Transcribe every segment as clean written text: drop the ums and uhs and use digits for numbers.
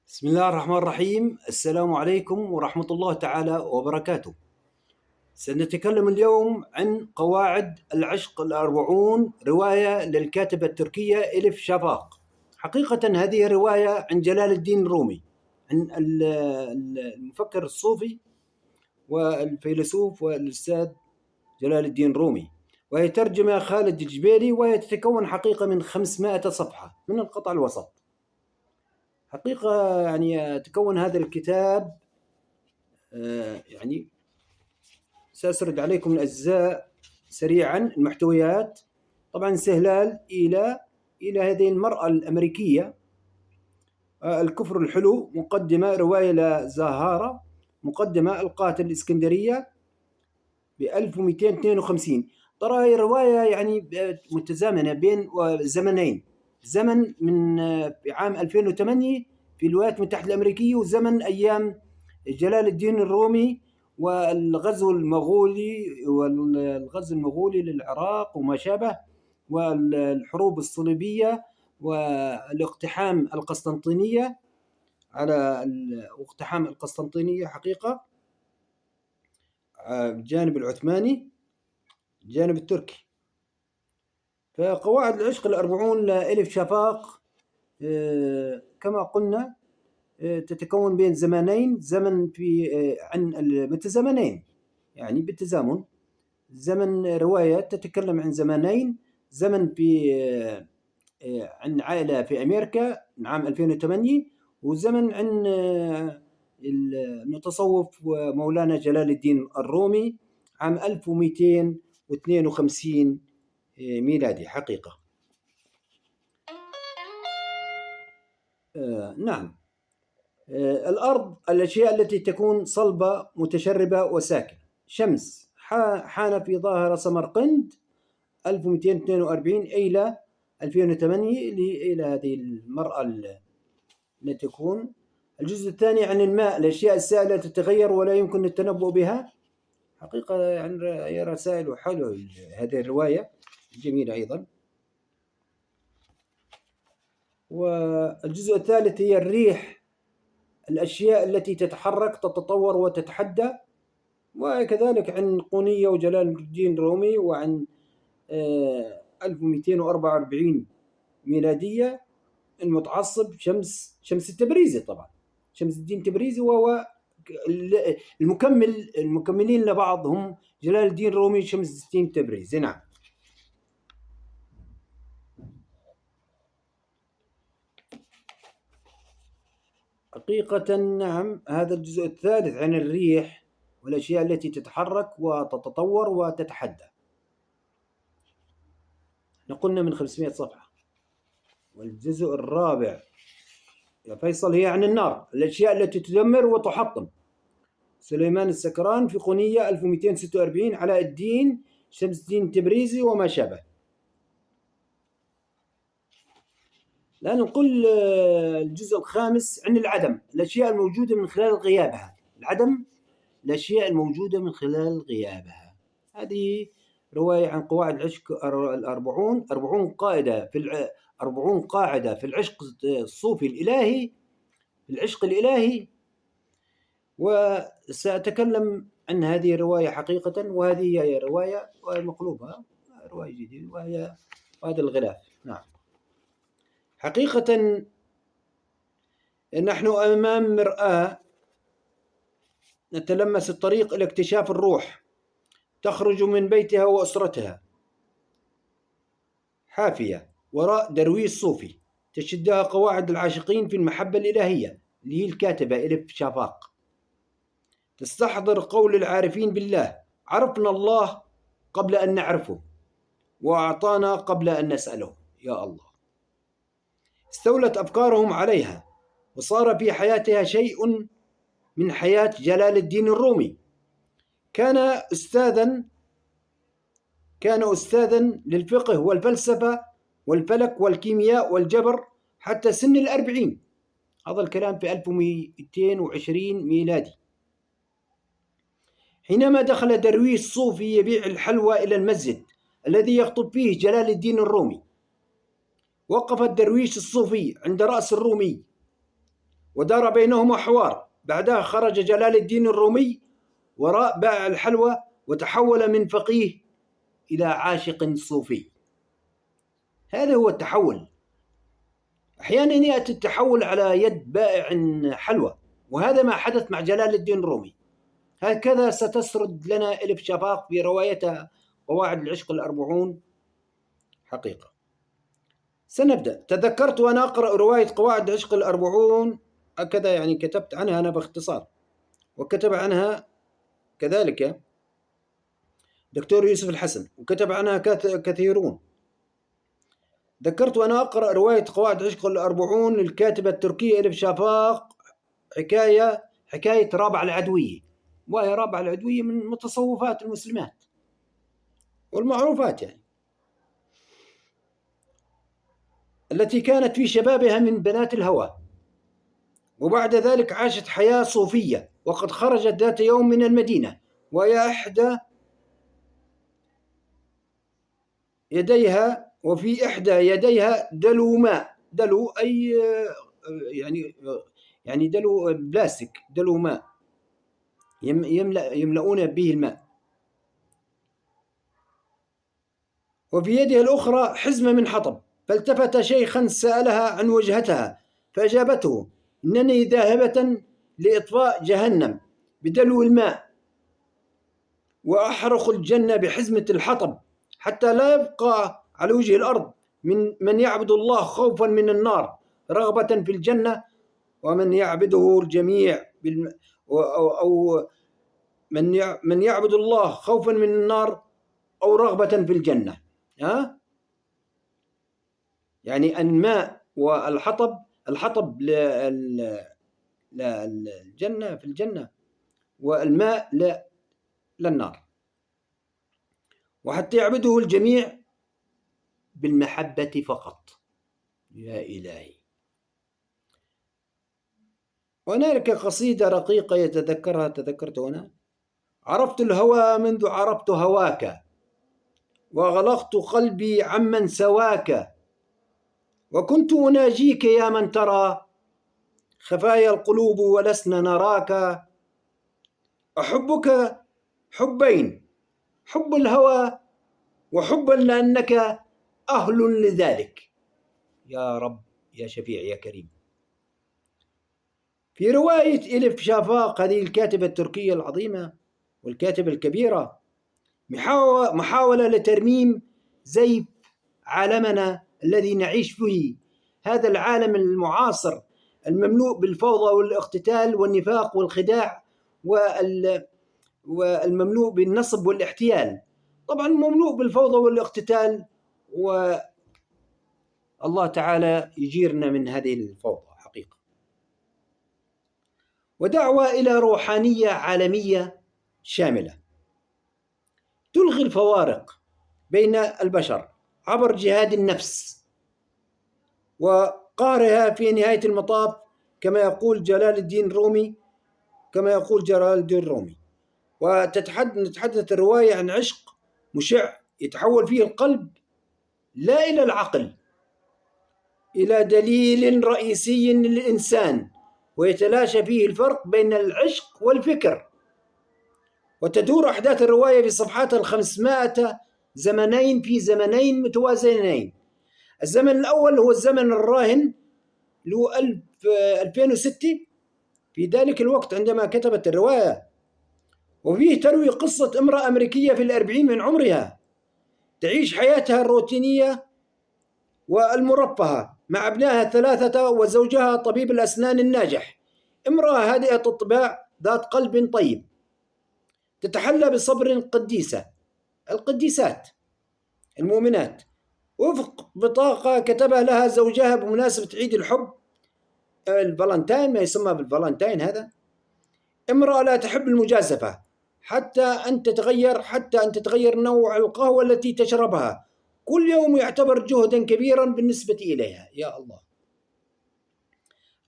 بسم الله الرحمن الرحيم. السلام عليكم ورحمة الله تعالى وبركاته. سنتكلم اليوم عن قواعد العشق الأربعون، رواية للكاتبة التركية إليف شافاق. حقيقة هذه رواية عن جلال الدين الرومي، عن المفكر الصوفي والفيلسوف والأستاذ جلال الدين الرومي، وهي ترجمة خالد الجبيلي، وهي تتكون حقيقة من 500 صفحة من القطع الوسط. حقيقة يعني تكون هذا الكتاب، يعني سأسرد عليكم الأجزاء سريعا. المحتويات طبعا استهلال إلى هذه المرأة الأمريكية، الكفر الحلو، مقدمة رواية لزهارة، مقدمة القاتل الإسكندرية ب 1252. ترى هي رواية يعني متزامنة بين زمنين، زمن من عام 2008 في الولايات المتحدة الأمريكية، وزمن أيام جلال الدين الرومي والغزو المغولي للعراق وما شابه، والحروب الصليبية والاقتحام القسطنطينية، على اقتحام القسطنطينية حقيقة، الجانب العثماني، الجانب التركي. فقواعد العشق الأربعون لإليف شافاق كما قلنا تتكون بين زمانين، زمن في عن متزامنين يعني بالتزامن. زمن رواية تتكلم عن زمانين، زمن في عن عائلة في أمريكا من عام 2008، وزمن عن المتصوف ومولانا جلال الدين الرومي عام 1252 ميلادي حقيقة. نعم. الأرض، الأشياء التي تكون صلبة متشربة وساكنة. شمس حان في ظاهرة سمرقند 1242 إلى 2008 إلى هذه المرأة التي تكون. الجزء الثاني عن الماء، الأشياء السائلة تتغير ولا يمكن التنبؤ بها. حقيقة يعني هي رسائل حلوة هذه الرواية جميلة أيضا. والجزء الثالث هي الريح، الأشياء التي تتحرك تتطور وتتحدى، وكذلك عن قونية وجلال الدين الرومي، وعن 1244 ميلادية المتعصب شمس التبريزي، طبعا شمس الدين التبريزي، وهو المكملين لبعض هم جلال الدين الرومي شمس الدين التبريزي. نعم. حقيقة نعم، هذا الجزء الثالث عن الريح والأشياء التي تتحرك وتتطور وتتحدى. قلنا من 500 صفحة. والجزء الرابع يا فيصل هي عن النار، الأشياء التي تدمر وتحطم. سليمان السكران في قونية 1246، علاء الدين شمس الدين التبريزي وما شابه. الآن نقول الجزء الخامس عن العدم، الأشياء الموجودة من خلال غيابها. العدم، الأشياء الموجودة من خلال غيابها. هذه رواية عن قواعد العشق الأربعون، 40 قاعدة في العشق الصوفي الإلهي، العشق الإلهي. وسأتكلم عن هذه الرواية حقيقة، وهذه هي رواية مقلوبة، رواية جديدة، وهي هذا الغلاف. نعم. حقيقة نحن أمام مرآة نتلمس الطريق إلى اكتشاف الروح، تخرج من بيتها وأسرتها حافية وراء درويش صوفي تشدها قواعد العاشقين في المحبة الإلهية، اللي هي الكاتبة إليف شافاق. تستحضر قول العارفين بالله: عرفنا الله قبل أن نعرفه، وأعطانا قبل أن نسأله. يا الله. استولت أفكارهم عليها، وصار في حياتها شيء من حياة جلال الدين الرومي. كان أستاذا للفقه والفلسفة والفلك والكيمياء والجبر حتى سن 40. هذا الكلام في 1220 ميلادي. حينما دخل درويش صوفي يبيع الحلوى إلى المسجد الذي يخطب فيه جلال الدين الرومي، وقف الدرويش الصوفي عند رأس الرومي ودار بينهما حوار. بعدها خرج جلال الدين الرومي وراء بائع الحلوى، وتحول من فقيه إلى عاشق صوفي. هذا هو التحول. أحيانا يأتي التحول على يد بائع حلوى، وهذا ما حدث مع جلال الدين الرومي. هكذا ستسرد لنا إلف شفاق في روايتها قواعد العشق الأربعون حقيقة. سنبدأ. تذكرت وأنا أقرأ رواية قواعد العشق الأربعون، هكذا يعني كتبت عنها أنا باختصار، وكتب عنها كذلك دكتور يوسف الحسن، وكتب عنها كثيرون. ذكرت وأنا أقرأ رواية قواعد عشق الأربعون للكاتبة التركية إلف شفاق حكاية رابعة العدوية، وهي رابعة العدوية من متصوفات المسلمات والمعروفات يعني، التي كانت في شبابها من بنات الهوى، وبعد ذلك عاشت حياة صوفية، وقد خرجت ذات يوم من المدينة وهي وفي إحدى يديها دلو ماء. دلو أي يعني دلو بلاستيك، دلو ماء يملؤون به الماء. وفي يدها الأخرى حزمة من حطب. فالتفت شيخا سألها عن وجهتها، فأجابته: إنني ذاهبة لإطفاء جهنم بدلو الماء، وأحرق الجنة بحزمة الحطب، حتى لا يبقى على وجه الأرض من يعبد الله خوفا من النار رغبة في الجنة، ومن يعبده الجميع أو من يعبد الله خوفا من النار أو رغبة في الجنة. يعني الماء والحطب، الحطب للجنة في الجنة، والماء للنار، وحتى يعبده الجميع بالمحبة فقط. يا إلهي. وهنالك قصيدة رقيقة يتذكرها، تذكرت هنا: عرفت الهوى منذ عرفت هواك، وغلقت قلبي عمن سواك، وكنت أناجيك يا من ترى خفايا القلوب ولسنا نراك. أحبك حبين: حب الهوى وحبا لأنك أهل لذلك. يا رب يا شفيع يا كريم. في رواية إلف شفاق، هذه الكاتبة التركية العظيمة والكاتبة الكبيرة، محاولة لترميم زيف عالمنا الذي نعيش فيه، هذا العالم المعاصر المملوء بالفوضى والاقتتال والنفاق والخداع والمملوء بالنصب والاحتيال. طبعا مملوء بالفوضى والاقتتال، والله تعالى يجيرنا من هذه الفوضى حقيقة. ودعوة إلى روحانية عالمية شاملة تلغي الفوارق بين البشر عبر جهاد النفس وقهرها في نهاية المطاف، كما يقول جلال الدين الرومي. وتتحدث الرواية عن عشق مشع يتحول فيه القلب لا إلى العقل، إلى دليل رئيسي للإنسان، ويتلاشى فيه الفرق بين العشق والفكر. وتدور أحداث الرواية في صفحاتها 500 زمنين في زمنين متوازنين. الزمن الأول هو الزمن الراهن اللي هو 2006 في ذلك الوقت عندما كتبت الرواية، وفيه تروي قصة امرأة أمريكية في 40 من عمرها تعيش حياتها الروتينية والمرفهة مع ابنائها 3 وزوجها طبيب الأسنان الناجح. امرأة هادئة الطباع ذات قلب طيب تتحلى بصبر قديسة، القديسات المؤمنات، وفق بطاقة كتبها لها زوجها بمناسبة عيد الحب الفالنتين، ما يسمى بالفالنتين هذا. امرأة لا تحب المجازفة حتى أن تتغير نوع القهوة التي تشربها كل يوم، يعتبر جهدا كبيرا بالنسبة إليها. يا الله.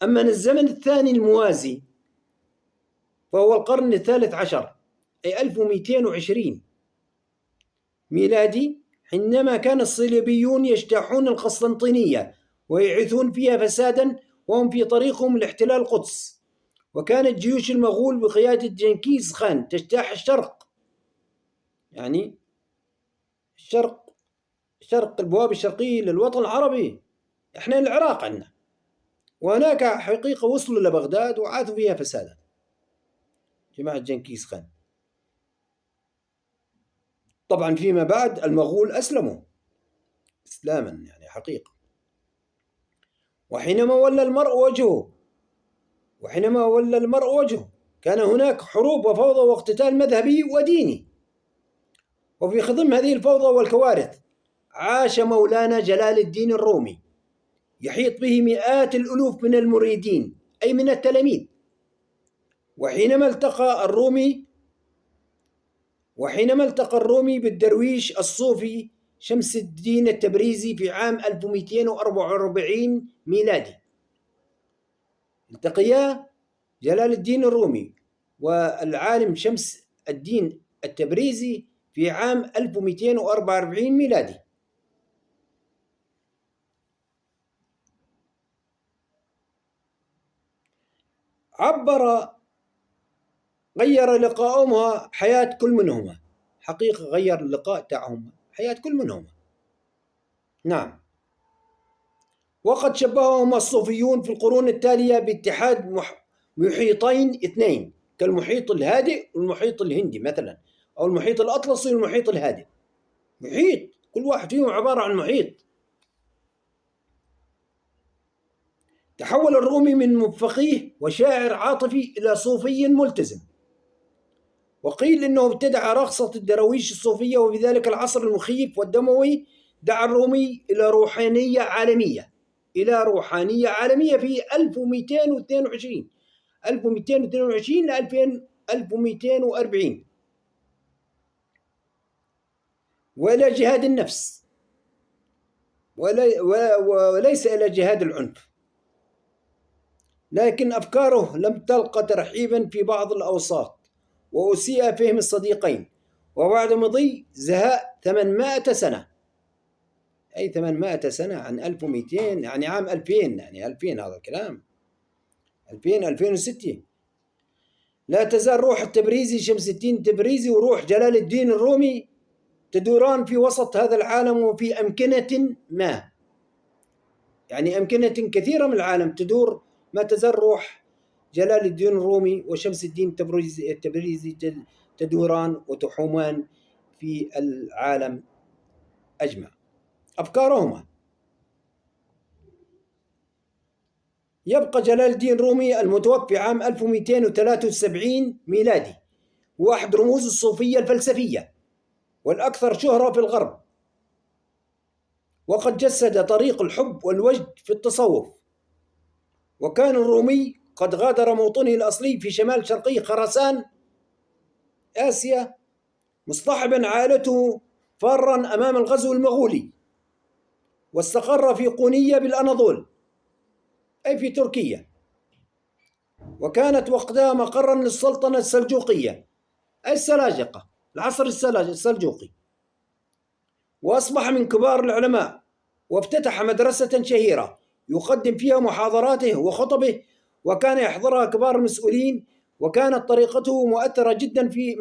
أما الزمن الثاني الموازي فهو القرن 13 أي 1220 ميلادي، حينما كان الصليبيون يجتاحون القسطنطينية ويعيثون فيها فسادا وهم في طريقهم لاحتلال القدس، وكانت جيوش المغول بقيادة جنكيز خان تجتاح الشرق، يعني شرق البوابة الشرقية للوطن العربي، احنا العراق عندنا، وهناك حقيقة وصلوا لبغداد وعاثوا فيها فسادا جماعة جنكيز خان. طبعا فيما بعد المغول أسلموا إسلاما يعني حقيقة. وحينما ولى المرء وجهه كان هناك حروب وفوضى واقتتال مذهبي وديني، وفي خضم هذه الفوضى والكوارث عاش مولانا جلال الدين الرومي يحيط به مئات الألوف من المريدين أي من التلاميذ. وحينما التقى الرومي بالدرويش الصوفي شمس الدين التبريزي في عام 1244 ميلادي، التقيا جلال الدين الرومي والعالم شمس الدين التبريزي في عام 1244 ميلادي. غير لقاؤهما حياة كل منهما، حقيقة غير اللقاء تاعهم حياة كل منهما. نعم. وقد شبههما الصوفيون في القرون التالية باتحاد محيطين اثنين كالمحيط الهادئ والمحيط الهندي مثلا، أو المحيط الأطلسي والمحيط الهادئ، محيط كل واحد فيهم عبارة عن محيط. تحول الرومي من فقيه وشاعر عاطفي إلى صوفي ملتزم، وقيل إنه ابتدع رقصة الدراويش الصوفية، وفي ذلك العصر المخيف والدموي دعا الرومي إلى روحانية عالمية في 1222 ل 1240، وإلى جهاد النفس وليس إلى جهاد العنف. لكن أفكاره لم تلقى ترحيبا في بعض الأوساط، وأسيء فهم الصديقين، وبعد مضي زهاء 800 سنة، أي 800 سنة عن 1200 يعني عام 2000، يعني 2000 هذا الكلام 2006 لا تزال روح التبريزي شمس الدين التبريزي وروح جلال الدين الرومي تدوران في وسط هذا العالم، وفي أمكنة ما، يعني أمكنة كثيرة من العالم تدور، ما تزال روح جلال الدين الرومي وشمس الدين التبريزي تدوران وتحومان في العالم أجمع. أفكارهما. يبقى جلال الدين الرومي المتوفي عام 1273 ميلادي هو أحد رموز الصوفية الفلسفية والأكثر شهرة في الغرب، وقد جسد طريق الحب والوجد في التصوف. وكان الرومي قد غادر موطنه الأصلي في شمال شرقي خراسان آسيا مصطحبا عائلته فارا أمام الغزو المغولي، واستقر في قونية بالأناضول أي في تركيا، وكانت وقتها مقرا للسلطنة السلجوقية أي السلاجقة، العصر السلجوقي، وأصبح من كبار العلماء، وافتتح مدرسة شهيرة يقدم فيها محاضراته وخطبه، وكان يحضرها كبار المسؤولين، وكانت طريقته مؤثرة جدا في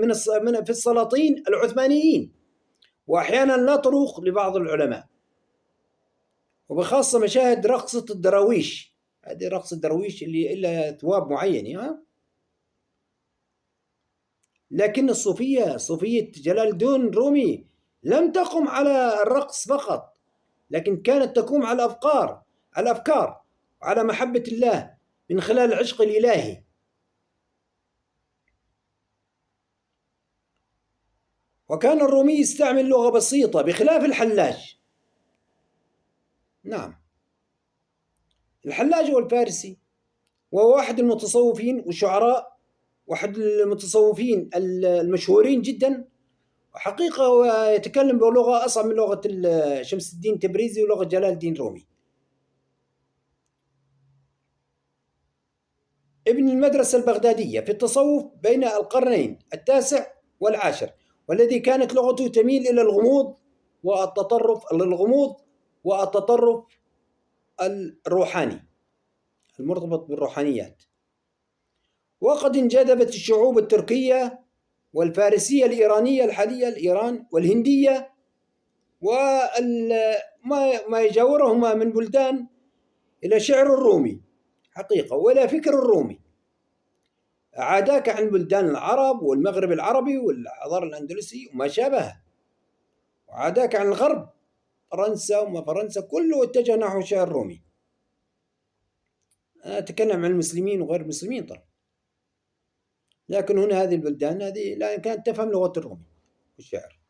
السلاطين العثمانيين، وأحيانا لا تروق لبعض العلماء، وبخاصة مشاهد رقصة الدراويش، هذه رقصة الدراويش اللي إلا ثواب معين. لكن صوفية جلال الدين الرومي لم تقم على الرقص فقط، لكن كانت تقوم على الأفكار وعلى محبة الله من خلال العشق الإلهي. وكان الرومي يستعمل لغة بسيطة بخلاف الحلاج. نعم، الحلاج هو الفارسي، وهو واحد المتصوفين والشعراء، واحد المتصوفين المشهورين جدا، وحقيقة هو يتكلم بلغة أصعب من لغة شمس الدين تبريزي ولغة جلال الدين رومي. ابن المدرسة البغدادية في التصوف بين القرنين التاسع والعاشر، والذي كانت لغته تميل إلى الغموض والتطرف الروحاني. المرتبط بالروحانيات. وقد انجذبت الشعوب التركية والفارسية الإيرانية الحالية، الإيران والهندية وما يجاورهما من بلدان إلى شعر الرومي حقيقة وإلى فكر الرومي. عاداك عن بلدان العرب والمغرب العربي والحضارة الأندلسي وما شابهها، وعاداك عن الغرب فرنسا وما فرنسا كله اتجه نحو الشعر الرومي. أنا أتكلم عن المسلمين وغير المسلمين طبعا، لكن هنا هذه البلدان هذه لا كانت تفهم لغة الرومي والشعر.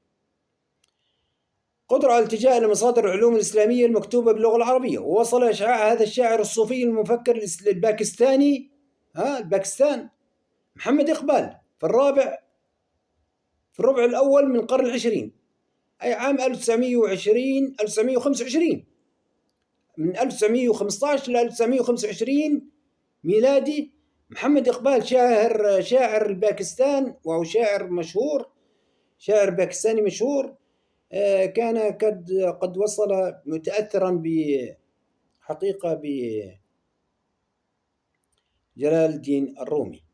قدرة على الالتجاء إلى مصادر العلوم الإسلامية المكتوبة باللغة العربية. ووصل إشعاع هذا الشاعر الصوفي المفكر الباكستاني الباكستان محمد إقبال في الربع الأول من القرن العشرين، أي عام 1925. من 1915 إلى 1925 ميلادي. محمد إقبال شاعر الباكستان، وهو شاعر مشهور، شاعر باكستاني مشهور. كان قد وصل متأثرا بحقيقة بجلال الدين الرومي.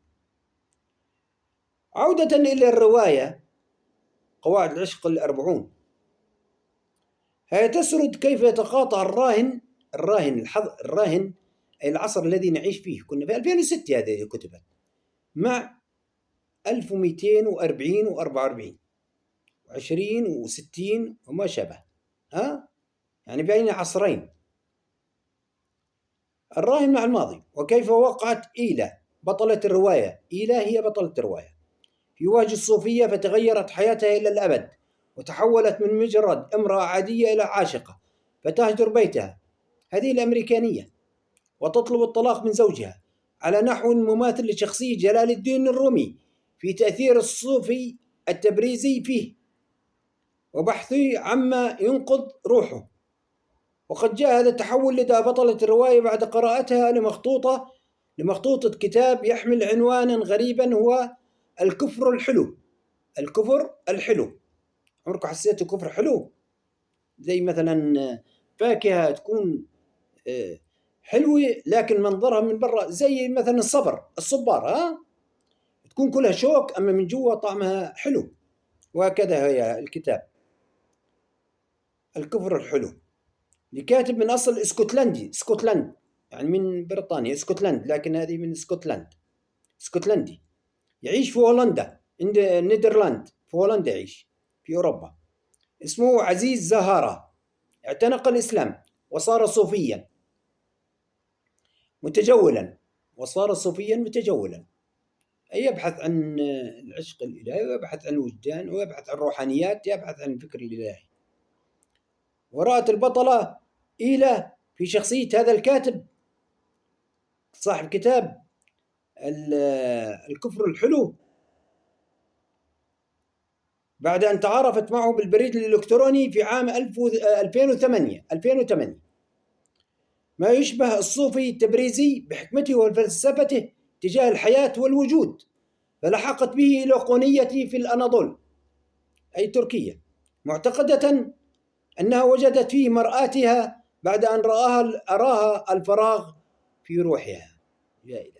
عودة إلى الرواية قواعد العشق الأربعون، هي تسرد كيف يتقاطع الراهن أي العصر الذي نعيش فيه، كنا في 2006 هذه كتبت، مع 1240 و44 و20 و60 وما شابه، يعني بين عصرين. الراهن مع الماضي، وكيف وقعت إيلا بطلة الرواية. إيلا هي بطلة الرواية في وجه الصوفية، فتغيرت حياتها إلى الأبد، وتحولت من مجرد امرأة عادية إلى عاشقة، فتهجر بيتها، هذه الأمريكانية، وتطلب الطلاق من زوجها على نحو مماثل لشخصية جلال الدين الرومي في تأثير الصوفي التبريزي فيه وبحثه عما ينقض روحه. وقد جاء هذا التحول لدى بطلة الرواية بعد قراءتها لمخطوطة كتاب يحمل عنوانا غريبا، هو الكفر الحلو. الكفر الحلو، عمرك حسيت كفر حلو؟ زي مثلا فاكهة تكون حلوة لكن منظرها من برا زي مثلا الصبار تكون كلها شوك، أما من جوا طعمها حلو. وهكذا هي الكتاب الكفر الحلو، لكاتب من أصل اسكتلند، يعني من بريطانيا اسكتلند، لكن هذه من اسكتلندي، يعيش في هولندا، عند نيدرلاند، في هولندا يعيش في أوروبا. اسمه عزيز زهارة. اعتنق الإسلام وصار صوفيا متجولا، أي يبحث عن العشق الإلهي، ويبحث عن الوجدان، ويبحث عن الروحانيات، يبحث عن الفكر الإلهي. ورأت البطلة إيلا في شخصية هذا الكاتب صاحب كتاب الكفر الحلو، بعد أن تعارفت معه بالبريد الإلكتروني في عام 2008، ما يشبه الصوفي التبريزي بحكمته وفلسفته تجاه الحياة والوجود، فلحقت به إلى قونيته في الأناضول أي تركيا، معتقدة أنها وجدت فيه مرآتها بعد أن أراها الفراغ في روحها. يا إلهي.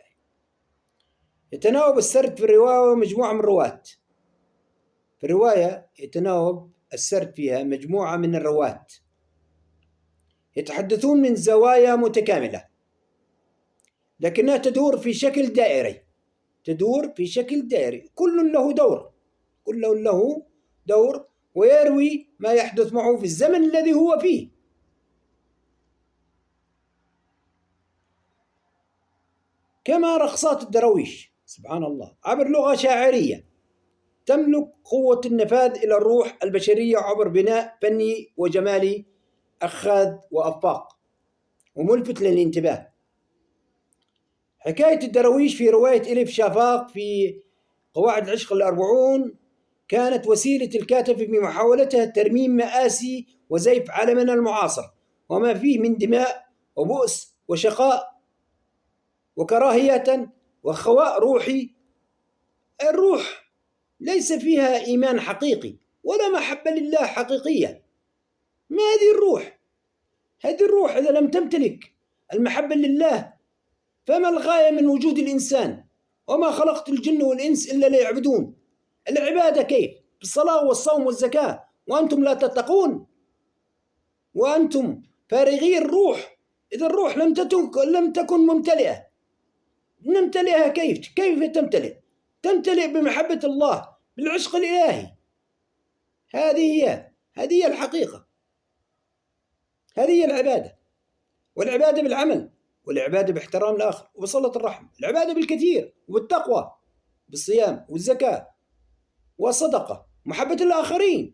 يتناوب السرد في الرواية مجموعة من الرواة. في الرواية يتناوب السرد فيها مجموعة من الرواة يتحدثون من زوايا متكاملة، لكنها تدور في شكل دائري، كل له دور ويروي ما يحدث معه في الزمن الذي هو فيه. كما رقصات الدراويش سبحان الله عبر لغة شاعرية تملك قوة النفاذ إلى الروح البشرية عبر بناء فني وجمالي أخاذ وأفاق وملفت للانتباه. حكاية الدراويش في رواية إليف شافاق في قواعد العشق الأربعون كانت وسيلة الكاتب في محاولتها ترميم مآسي وزيف عالمنا المعاصر وما فيه من دماء وبؤس وشقاء وكراهية وخواء روحي. الروح ليس فيها إيمان حقيقي ولا محبة لله حقيقية. ما هذه الروح؟ هذه الروح إذا لم تمتلك المحبة لله فما الغاية من وجود الإنسان؟ وما خلقت الجن والإنس إلا ليعبدون. العبادة كيف؟ بالصلاة والصوم والزكاة، وأنتم لا تتقون، وأنتم فارغي الروح. إذا الروح لم تكن ممتلئة، نمتلئها كيف؟ كيف تمتلئ؟ تمتلئ بمحبة الله، بالعشق الإلهي. هذه هي الحقيقة، هذه هي العبادة. والعبادة بالعمل، والعبادة باحترام الآخر وبصلة الرحم، العبادة بالكثير وبالتقوى، بالصيام والزكاة والصدقة، محبة الآخرين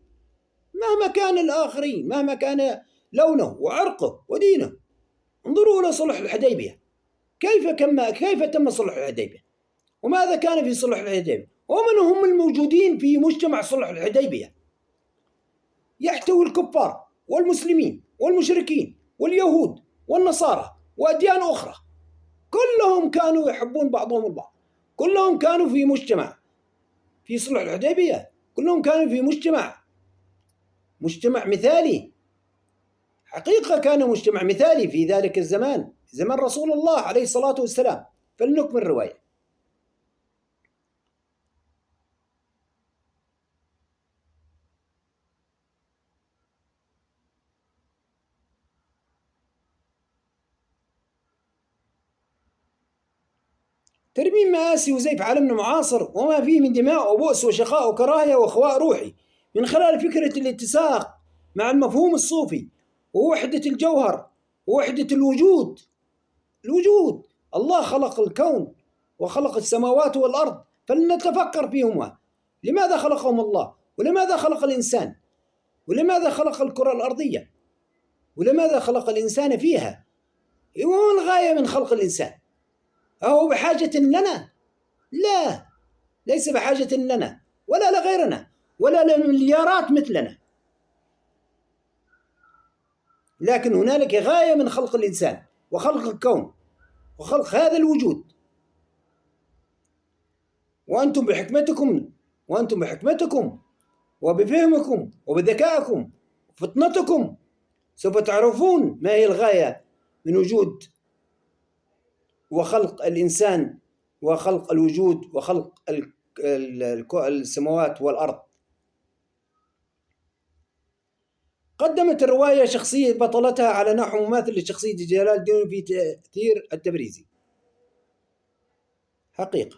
مهما كان الآخرين، مهما كان لونه وعرقه ودينه. انظروا إلى صلح الحديبية، كيف تم صلح الحديبية؟ وماذا كان في صلح الحديبية؟ ومن هم الموجودين في مجتمع صلح الحديبية؟ يحتوي الكفار والمسلمين والمشركين واليهود والنصارى وأديان أخرى، كلهم كانوا يحبون بعضهم البعض، كلهم كانوا في مجتمع في صلح الحديبية، كلهم كانوا في مجتمع مثالي. حقيقة كان مجتمع مثالي في ذلك الزمان، زمن رسول الله عليه الصلاة والسلام. فلنكمل الرواية. ترميم مآسي وزيف عالمنا معاصر وما فيه من دماء وبؤس وشقاء وكراهية وخواء روحي، من خلال فكرة الاتساق مع المفهوم الصوفي ووحدة الجوهر ووحدة الوجود. الله خلق الكون وخلق السماوات والأرض، فلنتفكر فيهما. لماذا خلقهم الله؟ ولماذا خلق الإنسان؟ ولماذا خلق الكرة الأرضية؟ ولماذا خلق الإنسان فيها؟ وما الغاية من خلق الإنسان؟ أهو بحاجة لنا؟ لا، ليس بحاجة لنا ولا لغيرنا ولا لمليارات مثلنا، لكن هنالك غاية من خلق الإنسان وخلق الكون وخلق هذا الوجود. وأنتم بحكمتكم وبفهمكم وبذكائكم وفطنتكم سوف تعرفون ما هي الغاية من وجود وخلق الإنسان وخلق الوجود وخلق السماوات والأرض. قدمت الرواية شخصية بطلتها على نحو مماثل لشخصية جلال الدين في تأثير التبريزي. حقيقة.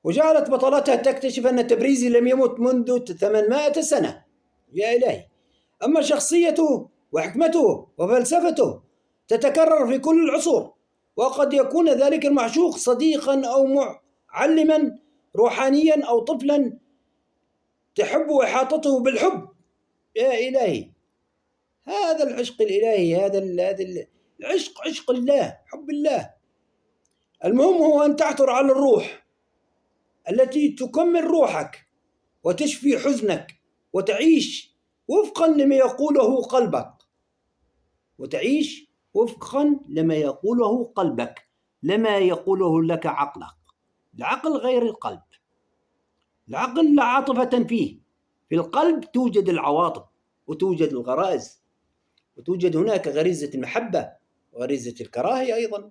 وجعلت بطلتها تكتشف أن التبريزي لم يمت منذ 800 سنة. يا إلهي! أما شخصيته وحكمته وفلسفته تتكرر في كل العصور، وقد يكون ذلك المعشوق صديقا أو معلما روحانيا أو طفلا تحب إحاطته بالحب. يا إلهي! هذا العشق الإلهي، هذا العشق، عشق الله، حب الله. المهم هو أن تعثر على الروح التي تكمل روحك وتشفي حزنك وتعيش وفقا لما يقوله قلبك، وتعيش وفقا لما يقوله قلبك، لما يقوله لك عقلك. العقل غير القلب. العقل لا عاطفة فيه. في القلب توجد العواطف وتوجد الغرائز، وتوجد هناك غريزة المحبة وغريزة الكراهية أيضا.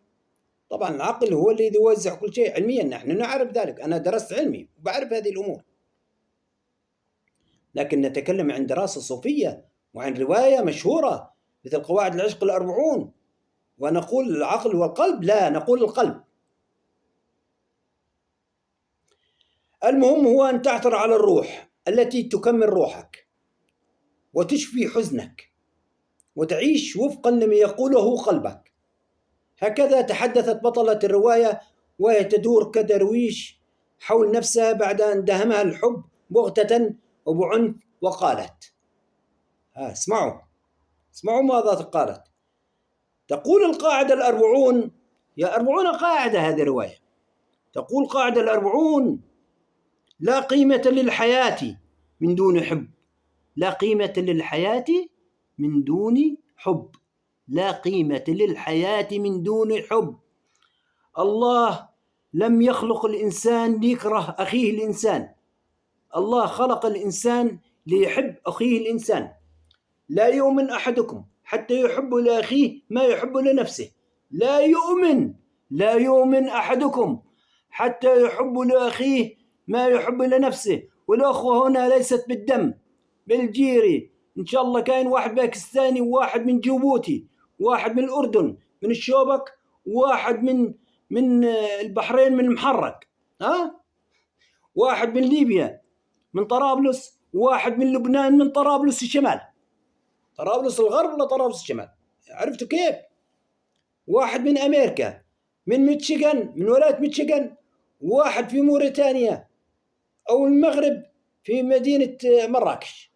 طبعا العقل هو الذي يوزع كل شيء علميا، نحن نعرف ذلك، أنا درست علمي وبعرف هذه الأمور، لكن نتكلم عن دراسة صوفية وعن رواية مشهورة مثل قواعد العشق الأربعون، ونقول العقل والقلب؟ لا، نقول القلب. المهم هو أن تعثر على الروح التي تكمل روحك وتشفي حزنك وتعيش وفقا لما يقوله قلبك. هكذا تحدثت بطلة الرواية وهي تدور كدرويش حول نفسها بعد أن دهمها الحب بغتة وبعنف، وقالت: اسمعوا ماذا قالت. تقول القاعدة الأربعون، يا 40 قاعدة هذه الرواية. تقول قاعدة الأربعون: لا قيمة للحياة من دون حب. لا قيمة للحياة من دون حب. لا قيمة للحياة من دون حب. الله لم يخلق الإنسان ليكره أخيه الإنسان. الله خلق الإنسان ليحب أخيه الإنسان. لا يؤمن أحدكم حتى يحب لأخيه ما يحب لنفسه. لا يؤمن أحدكم حتى يحب لأخيه ما يحب لنفسه. والأخوة هنا ليست بالدم، بالجيري. إن شاء الله كاين واحد باكستاني، وواحد من جيبوتي، واحد من الأردن من الشوبك، وواحد من البحرين من المحرق، واحد من ليبيا من طرابلس، وواحد من لبنان من طرابلس الشمال، طرابلس الغرب ولا طرابلس الشمال، عرفتوا كيف؟ واحد من أمريكا من ميتشيغان، من ولاية ميتشيغان، واحد في موريتانيا أو المغرب في مدينة مراكش.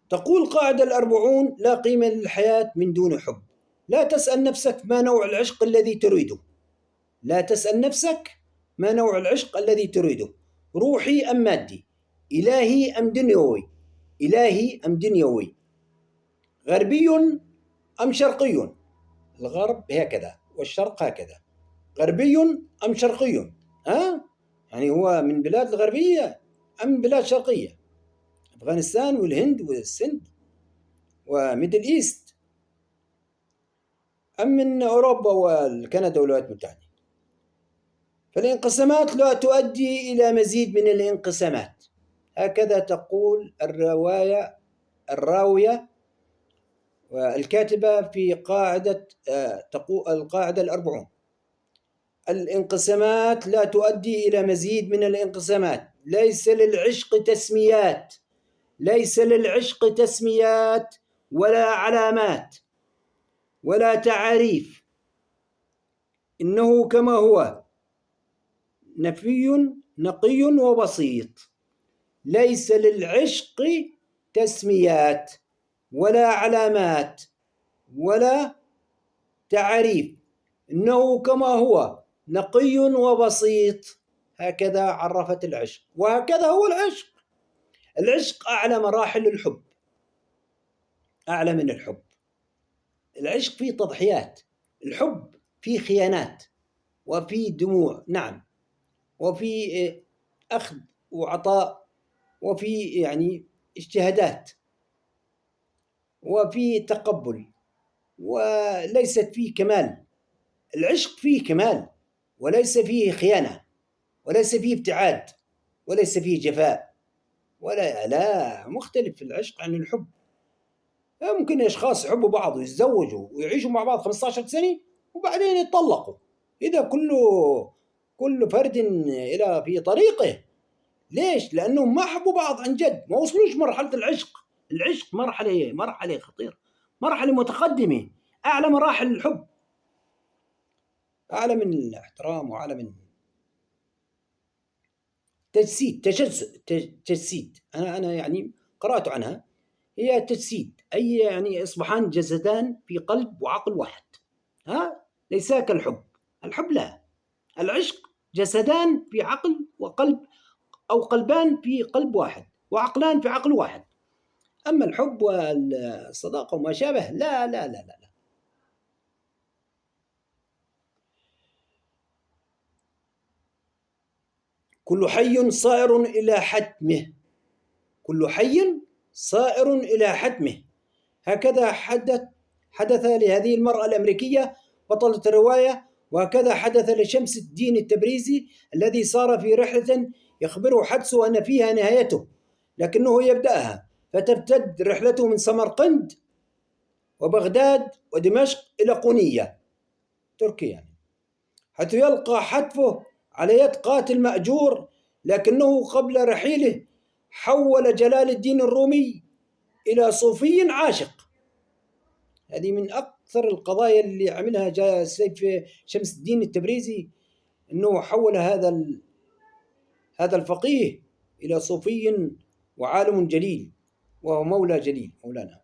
تقول قاعدة الأربعون: لا قيمة للحياة من دون حب. لا تسأل نفسك ما نوع العشق الذي تريده. لا تسأل نفسك ما نوع العشق الذي تريده، روحي أم مادي، إلهي أم دنيوي، إلهي أم دنيوي، غربي أم شرقي. الغرب هكذا والشرق هكذا، غربي أم شرقي. يعني هو من بلاد الغربية أم بلاد شرقية، أفغانستان والهند والسند وميدل إيست، أم من أوروبا وكندا والولايات المتحدة. فالانقسامات لا تؤدي إلى مزيد من الانقسامات. هكذا تقول الراوية والكاتبة في قاعدة تقول القاعدة الأربعون: الانقسامات لا تؤدي إلى مزيد من الانقسامات. ليس للعشق تسميات، ليس للعشق تسميات ولا علامات ولا تعاريف، إنه كما هو نفي نقي وبسيط. ليس للعشق تسميات ولا علامات ولا تعاريف، إنه كما هو نقي وبسيط. هكذا عرفت العشق، وهكذا هو العشق. العشق أعلى مراحل الحب، أعلى من الحب. العشق فيه تضحيات، الحب فيه خيانات وفيه دموع، نعم، وفي أخذ وعطاء، وفي يعني اجتهادات، وفي تقبل، وليست فيه كمال. العشق فيه كمال وليس فيه خيانة، وليس فيه ابتعاد، وليس فيه جفاء، لا مختلف العشق عن الحب. ممكن أشخاص يحبوا بعض ويتزوجوا ويعيشوا مع بعض 15 سنة وبعدين يتطلقوا. إذا كل فرد إلى في طريقه. ليش؟ لأنهم ما حبوا بعض عن جد، ما وصلوش مرحلة العشق. العشق مرحلة خطيرة، مرحلة متقدمة، أعلى مراحل الحب، أعلى من الاحترام وأعلى من تجسيد. أنا يعني قرأت عنها، هي تجسيد، أي يعني يصبحان جسدان في قلب وعقل واحد. ليس كالحب. الحب لا، العشق جسدان في عقل وقلب، أو قلبان في قلب واحد وعقلان في عقل واحد. أما الحب والصداقة وما شابه لا لا لا لا, لا. كل حي صائر إلى حتمه، كل حي صائر إلى حتمه. هكذا حدث لهذه المرأة الأمريكية بطلة الرواية، وهكذا حدث لشمس الدين التبريزي الذي صار في رحلة يخبره حدسه أن فيها نهايته، لكنه يبدأها، فتبتد رحلته من سمرقند وبغداد ودمشق إلى قونية تركيا، حيث يلقى حتفه على يد قاتل مأجور، لكنه قبل رحيله حول جلال الدين الرومي إلى صوفي عاشق. هذه من أكثر القضايا اللي عملها سيف شمس الدين التبريزي، أنه حول هذا الفقيه إلى صوفي وعالم جليل، وهو مولى جليل مولانا.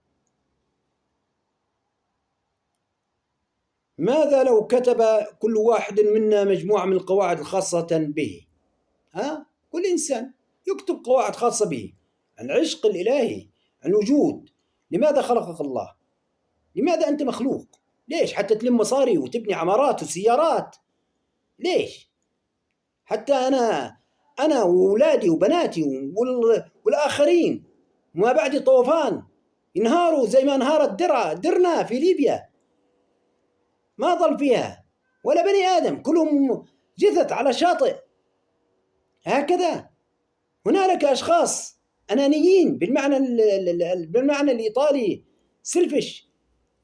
ماذا لو كتب كل واحد منا مجموعة من القواعد الخاصة به؟ كل إنسان يكتب قواعد خاصة به عن العشق الإلهي، عن وجود، لماذا خلقك الله، لماذا أنت مخلوق، ليش؟ حتى تلم مصاري وتبني عمارات وسيارات، ليش؟ حتى أنا وأولادي وبناتي والآخرين وما بعد طوفان ينهاروا زي ما انهارت درنا في ليبيا، ما ظل فيها ولا بني آدم، كلهم جثث على شاطئ. هكذا هنالك أشخاص أنانيين بالمعنى الإيطالي سيلفش،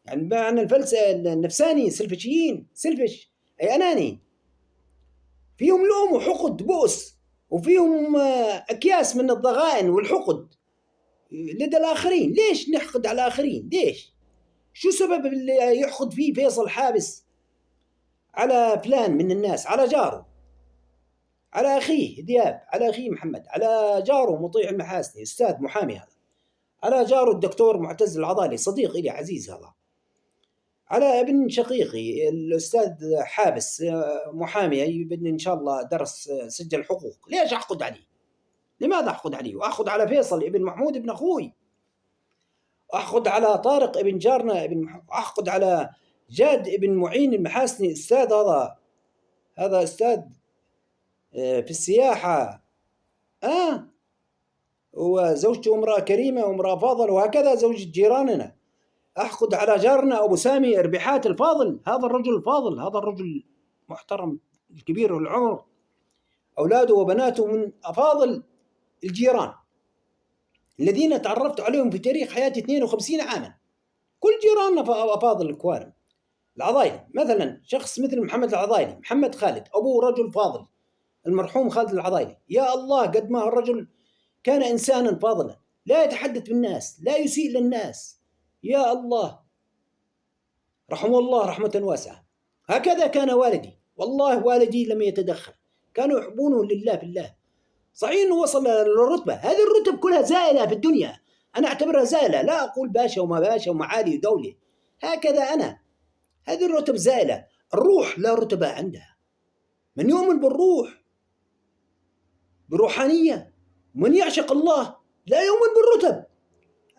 يعني بمعنى الفلسفة النفساني سيلفشيين، سيلفش أي أناني، فيهم لوم وحقد بؤس، وفيهم أكياس من الضغائن والحقد لدى الآخرين. ليش نحقد على الآخرين؟ ليش؟ شو سبب اللي يحقد فيه فيصل حابس على فلان من الناس، على جاره، على أخيه دياب، على أخيه محمد، على جاره مطيع المحاسني أستاذ محامي هذا، على جاره الدكتور معتز العضالي صديق إلي عزيز هذا، على ابن شقيقي الأستاذ حابس محامي ابن إن شاء الله درس سجل حقوق. ليش أحقد عليه؟ لماذا أحقد عليه؟ وأحقد على فيصل ابن محمود ابن أخوي، أحقد على طارق ابن جارنا أحقد على جاد ابن معين المحاسني أستاذ، هذا أستاذ في السياحة، وزوجته امرأة كريمة وامرأة فاضلة، وهكذا زوجة جيراننا. أحقد على جارنا أبو سامي ربيحات الفاضل، هذا الرجل الفاضل، هذا الرجل محترم الكبير العمر، أولاده وبناته من أفاضل الجيران الذين تعرفت عليهم في تاريخ حياتي 52 عاما. كل جيراننا أفاضل الكوارم. العضايلي مثلا، شخص مثل محمد العضايلي، محمد خالد أبوه رجل فاضل، المرحوم خالد العضايلي، يا الله قد ما الرجل كان إنسانا فاضلا، لا يتحدث بالناس، لا يسيء للناس، يا الله رحمه الله رحمة واسعة. هكذا كان والدي، والله والدي لم يتدخل، كانوا يحبونه لله في الله. صحيح أنه وصل للرتبة، هذه الرتب كلها زائلة في الدنيا، أنا أعتبرها زائلة، لا أقول باشا وما باشا ومعالي ودولة، هكذا أنا، هذه الرتب زائلة. الروح لا رتبة عندها، من يؤمن بالروح بروحانية، من يعشق الله لا يؤمن بالرتب.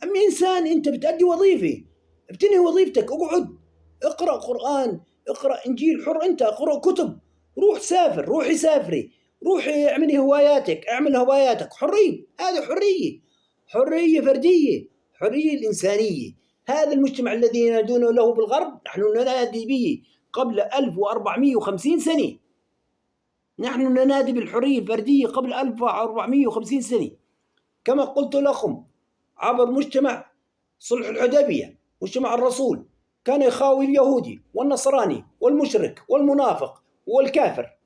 أما إنسان أنت بتأدي وظيفة، بتنهي وظيفتك، اقعد اقرأ قرآن، اقرأ إنجيل حر، أنت اقرأ كتب، روح سافر، روحي سافري، روحي اعملي هواياتك، اعمل هواياتك، حرية، هذه حرية، حرية فردية، حرية الإنسانية. هذا المجتمع الذي ينادون له بالغرب نحن ننادي به قبل 1450 سنة، نحن ننادي بالحرية الفردية قبل 1450 سنة، كما قلت لكم عبر مجتمع صلح الحديبية، مجتمع الرسول كان يخاوي اليهودي والنصراني والمشرك والمنافق والكافر،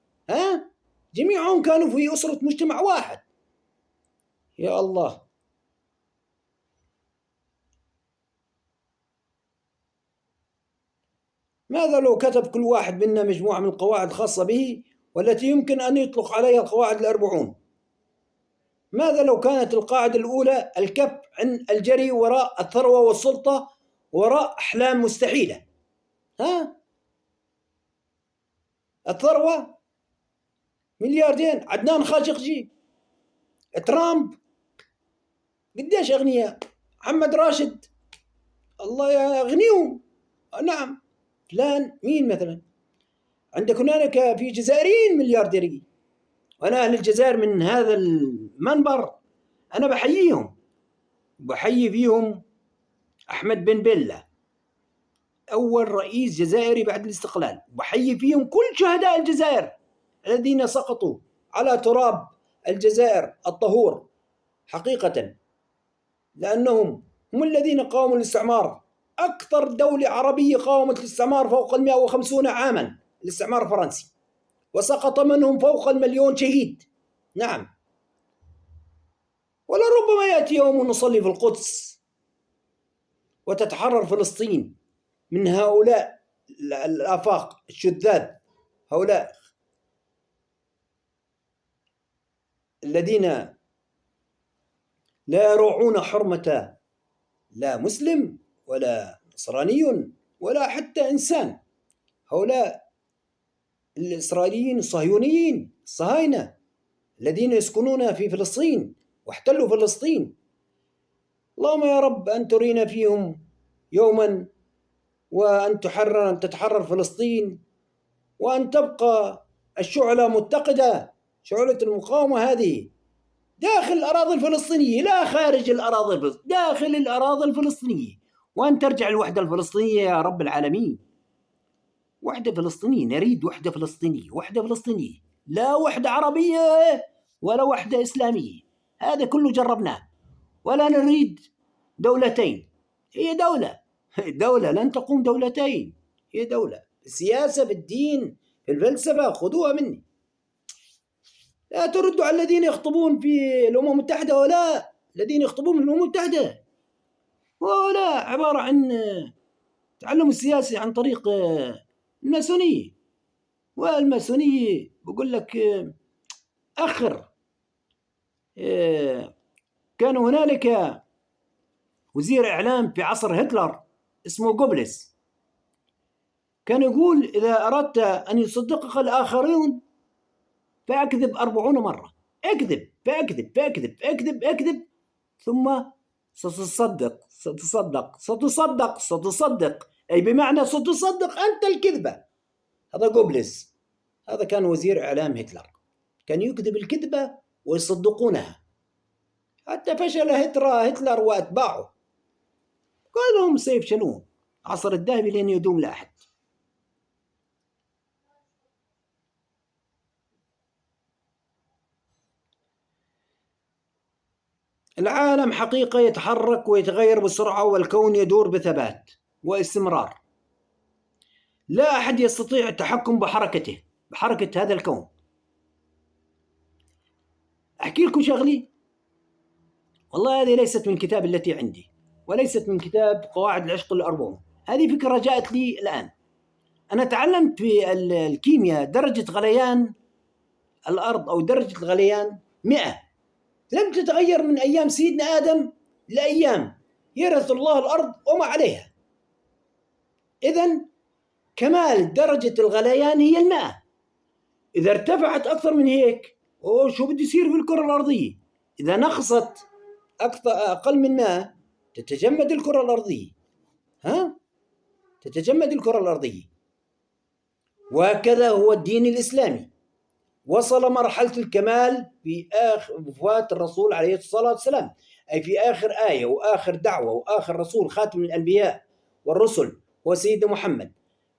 جميعهم كانوا في أسرة مجتمع واحد. يا الله، ماذا لو كتب كل واحد منا مجموعة من القواعد خاصة به والتي يمكن أن يطلق عليها القواعد الأربعون؟ ماذا لو كانت القاعدة الأولى الكف عن الجري وراء الثروة والسلطة وراء أحلام مستحيلة؟ الثروة ملياردين، عدنان خاشقجي، ترامب قديش أغنياء، محمد راشد الله يغنيهم، نعم، فلان مين مثلا، عندك هنالك في جزائريين مليارديرين، وأنا أهل الجزائر من هذا المنبر أنا بحييهم، بحيي فيهم أحمد بن بلة أول رئيس جزائري بعد الاستقلال، بحيي فيهم كل شهداء الجزائر الذين سقطوا على تراب الجزائر الطهور حقيقة، لأنهم هم الذين قاوموا الاستعمار. أكثر دولة عربية قاومت الاستعمار فوق 150 عاما الاستعمار الفرنسي، وسقط منهم فوق 1,000,000 شهيد. نعم، ولربما يأتي يوم نصلي في القدس وتتحرر فلسطين من هؤلاء الآفاق الشذاذ، هؤلاء الذين لا يروعون حرمة لا مسلم ولا نصراني ولا حتى إنسان، هؤلاء الإسرائيليين الصهيونيين الصهاينة الذين يسكنون في فلسطين واحتلوا فلسطين. اللهم يا رب أن ترينا فيهم يوما، وأن تتحرر فلسطين، وأن تبقى الشعلة متقدة شعلة المقاومة هذه داخل الأراضي الفلسطينية لا خارج الأراضي الفلسطينية، داخل الأراضي الفلسطينية. وأن ترجع الوحدة الفلسطينية يا رب العالمين. وحدة فلسطينية، نريد وحدة فلسطينية، وحدة فلسطينية، لا وحدة عربية ولا وحدة إسلامية، هذا كله جربناه. ولا نريد دولتين، هي دولة دولة لن تقوم دولتين، هي دولة. السياسة بالدين في الفلسفة خذوها مني. لا تردوا على الذين يخطبون في الأمم المتحدة، ولا الذين يخطبون في الأمم المتحدة ولا عبارة عن تعلم السياسي عن طريق الماسونية. والماسونية بقول لك أخر كان هنالك وزير إعلام في عصر هتلر اسمه جوبلس، كان يقول إذا أردت أن يصدقك الآخرون فأكذب 40 مرة، أكذب فأكذب فأكذب أكذب أكذب ثم ستصدق ستصدق ستصدق ستصدق، أي بمعنى ستصدق أنت الكذبة. هذا جوبلس، هذا كان وزير إعلام هتلر، كان يكذب الكذبة ويصدقونها، حتى فشل هتلر وأتباعه كلهم سيفشلون. عصر الذهبي لن يدوم لأحد. العالم حقيقة يتحرك ويتغير بسرعة، والكون يدور بثبات واستمرار، لا أحد يستطيع التحكم بحركته، بحركة هذا الكون. أحكي لكم شغلي، والله هذه ليست من كتاب التي عندي، وليست من كتاب قواعد العشق الأربعون، هذه فكرة جاءت لي الآن. أنا تعلمت في الكيمياء درجة غليان الأرض أو درجة الغليان 100 لم تتغير من أيام سيدنا آدم لأيام يرث الله الأرض وما عليها. إذن كمال درجة الغليان هي 100. إذا ارتفعت أكثر من هيك شو بده يصير في الكرة الأرضية؟ إذا نقصت أقل من 100 تتجمد الكرة الأرضية، تتجمد الكرة الأرضية. وهكذا هو الدين الإسلامي، وصل مرحلة الكمال في وفاة الرسول عليه الصلاة والسلام، أي في آخر آية وآخر دعوة وآخر رسول خاتم الأنبياء والرسل هو سيدنا محمد،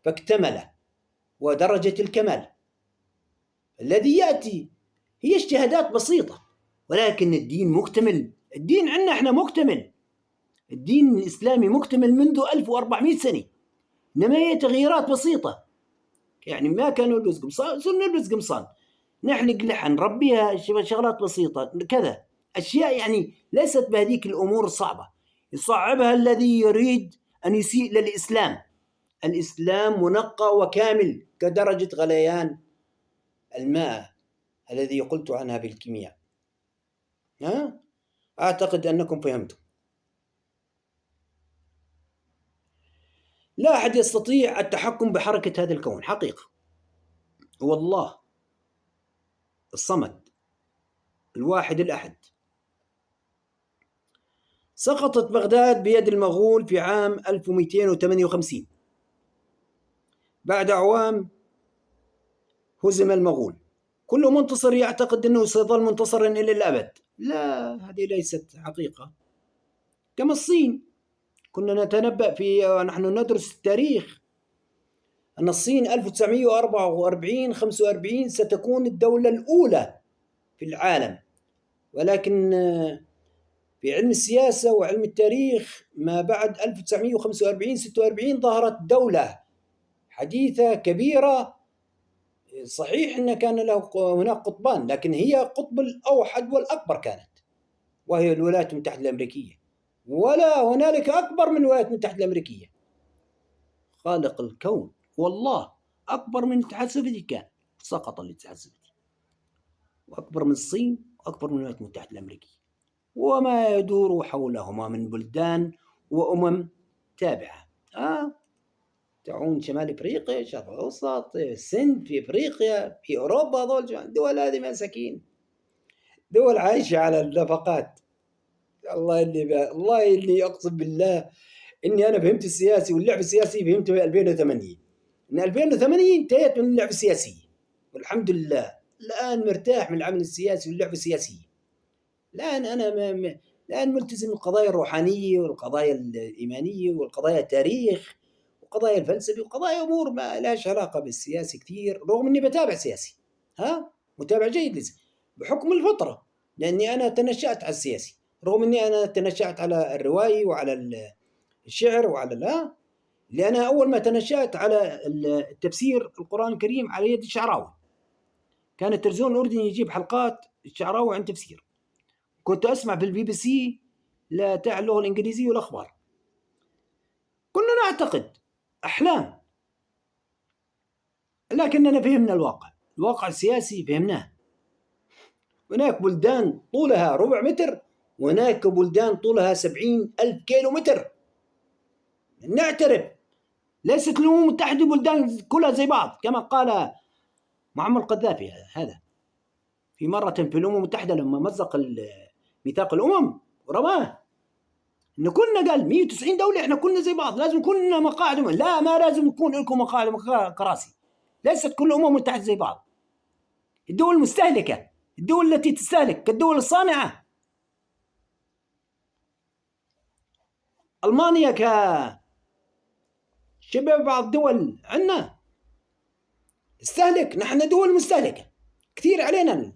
فاكتمل. ودرجة الكمال الذي يأتي هي اجتهادات بسيطة، ولكن الدين مكتمل. الدين عندنا احنا مكتمل، الدين الإسلامي مكتمل منذ 1400 سنة، إنما هي تغييرات بسيطة. يعني ما كانوا نلبس قمصان صرنا نلبس قمصان، نحلق لحن، نربيها شغلات بسيطة كذا، أشياء يعني ليست بهذيك الأمور الصعبة يصعبها الذي يريد أن يسيء للإسلام. الإسلام منقى وكامل كدرجة غليان الماء الذي قلت عنها بالكيمياء. أعتقد أنكم فهمتم. لا أحد يستطيع التحكم بحركة هذا الكون حقيقة، هو الله الصمد الواحد الأحد. سقطت بغداد بيد المغول في عام 1258. بعد أعوام هزم المغول. كل منتصر يعتقد أنه سيظل منتصرا إلى الأبد، لا، هذه ليست حقيقة. كما الصين، كنا نتنبأ نحن ندرس التاريخ أن الصين 1944-45 ستكون الدولة الأولى في العالم، ولكن في علم السياسة وعلم التاريخ ما بعد 1945-46 ظهرت دولة حديثة كبيرة. صحيح أن كان له هناك قطبان، لكن هي قطب الأوحد والأكبر كانت، وهي الولايات المتحدة الأمريكية، ولا هنالك أكبر من الولايات المتحدة الأمريكية. خالق الكون والله أكبر من الاتحاد السوفيتي، كان سقط الاتحاد السوفيتي، وأكبر من الصين وأكبر من الولايات المتحدة الأمريكية، وما يدور حولهما من بلدان وأمم تابعة. تعون شمال إفريقيا، الشرق الأوسط، السند في إفريقيا، في أوروبا، هذول الدول هذه مساكين، دول عايشة على النفقات. الله اللي أقسم بالله إني أنا فهمت السياسي واللعب السياسي فهمته في 2008. إن 2008 انتهيت من اللعب السياسي والحمد لله، الآن مرتاح من العمل السياسي واللعبة السياسية. الآن أنا الآن ملتزم بالقضايا الروحانية والقضايا الإيمانية والقضايا التاريخ وقضايا الفلسفة وقضايا أمور ما لهاش علاقة بالسياسي كثير، رغم إني بتابع سياسي، متابع جيد بحكم الفطرة، لأني أنا تنشأت على السياسي، رغم إني أنا تنشأت على الروائي وعلى الشعر وعلى لأن أول ما تنشأت على التفسير القرآن الكريم على يد الشعراوي. كان التلفزيون الأردني يجيب حلقات الشعراوي عن تفسير، كنت أسمع في الBBC تاع اللغة الإنجليزية والأخبار. كنا نعتقد أحلام، لكننا فهمنا الواقع السياسي فهمناه. هناك بلدان طولها 4 متر، وهناك بلدان طولها 70,000 كيلومتر. نعترف ليست الأمم المتحدة بلدان كلها زي بعض، كما قال معمر القذافي هذا في مرة في الأمم المتحدة لما مزق ميثاق الأمم ورماه، إن كلنا قال 190 دولة إحنا كلنا زي بعض، لازم كلنا مقاعد. لا، ما لازم يكون لكم مقاعد كراسي، ليست كل الأمم المتحدة زي بعض. الدول المستهلكة، الدول التي تستهلك كالدول الصانعة. ألمانيا شبه بعض الدول عندنا تستهلك، نحن دول مستهلكة كثير علينا.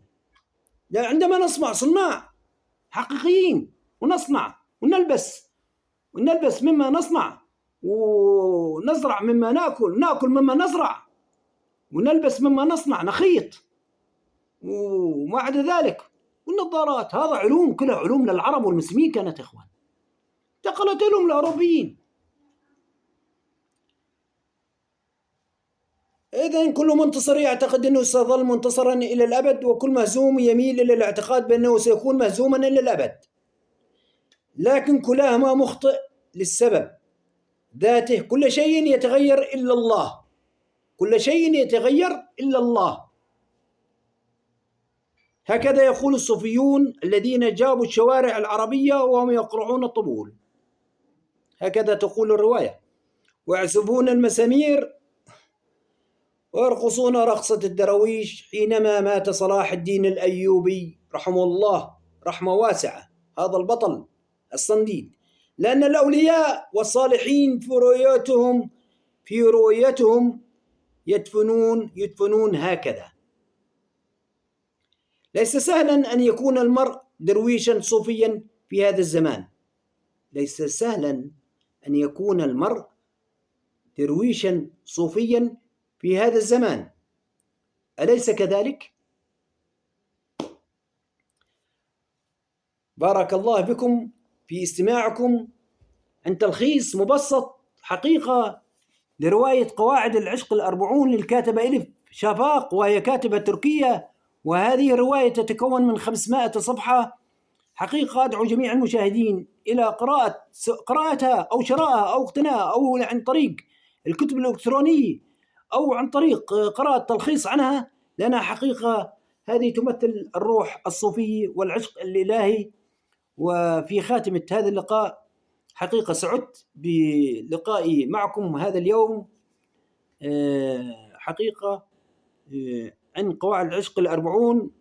عندما نصنع صناع حقيقيين ونصنع ونلبس مما نصنع، ونزرع مما ناكل مما نزرع، ونلبس مما نصنع، نخيط وما عدا ذلك، والنظارات. هذا علوم كلها علوم للعرب والمسلمين كانت إخوان، انتقلت لهم الأوروبيين. إذن كل منتصر يعتقد أنه سيظل منتصرا إلى الأبد، وكل مهزوم يميل إلى الاعتقاد بأنه سيكون مهزوما إلى الأبد، لكن كلاهما مخطئ للسبب ذاته. كل شيء يتغير إلا الله، كل شيء يتغير إلا الله. هكذا يقول الصوفيون الذين جابوا الشوارع العربية وهم يقرعون الطبول، هكذا تقول الرواية، ويعزفون المسامير ويرقصون رقصة الدرويش. حينما مات صلاح الدين الأيوبي رحمه الله رحمة واسعة، هذا البطل الصنديد، لأن الأولياء والصالحين في رؤيتهم يدفنون هكذا. ليس سهلا أن يكون المرء درويشا صوفيا في هذا الزمان، ليس سهلا أن يكون المرء درويشا صوفيا في هذا الزمان، أليس كذلك؟ بارك الله بكم في استماعكم عن تلخيص مبسط حقيقة لرواية قواعد العشق الأربعون للكاتبة إلف شافاق، وهي كاتبة تركية، وهذه الرواية تتكون من 500 صفحة. حقيقة أدعو جميع المشاهدين إلى قراءتها أو شرائها أو اقتنائها، أو عن طريق الكتب الإلكترونية، أو عن طريق قراءة تلخيص عنها، لأنها حقيقة هذه تمثل الروح الصوفية والعشق الإلهي. وفي خاتمة هذا اللقاء حقيقة سعدت بلقائي معكم هذا اليوم، حقيقة عن قواعد العشق الأربعون،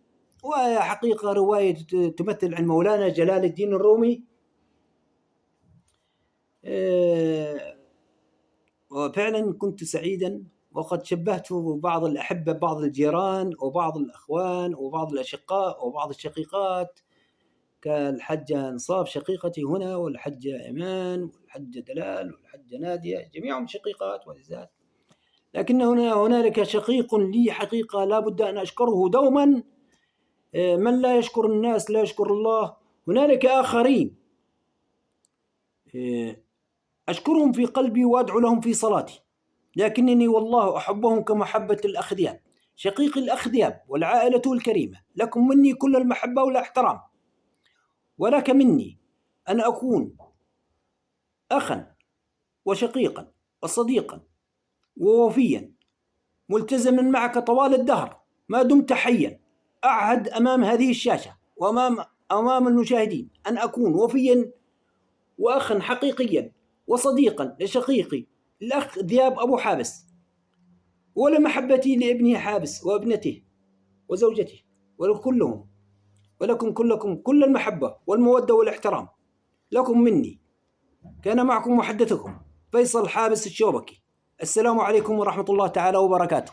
وهي حقيقة رواية تمثل عن مولانا جلال الدين الرومي. وفعلا كنت سعيدا، وقد شبهت بعض الأحبة، بعض الجيران وبعض الأخوان وبعض الأشقاء وبعض الشقيقات، كالحجة انصاف شقيقتي هنا، والحجة إيمان، والحجة دلال، والحجة نادية، جميعهم شقيقات ولذات. لكن هنالك شقيق لي حقيقة لا بد أن أشكره دوما، من لا يشكر الناس لا يشكر الله. هنالك آخرين أشكرهم في قلبي وأدعو لهم في صلاتي، لكنني والله أحبهم كمحبة الأخ ذياب، شقيق الأخ ذياب والعائلة الكريمة. لكم مني كل المحبة والاحترام، ولك مني أن أكون أخا وشقيقا وصديقا ووفيا ملتزما معك طوال الدهر ما دمت حيا. أعهد أمام هذه الشاشة وأمام المشاهدين أن أكون وفيا وأخا حقيقيا وصديقا لشقيقي الأخ ذياب أبو حابس، ولمحبتي لابنه حابس وابنته وزوجته ولكلهم، ولكم كلكم كل المحبة والمودة والاحترام لكم مني. كان معكم محدثكم فيصل حابس الشوبكي. السلام عليكم ورحمة الله تعالى وبركاته.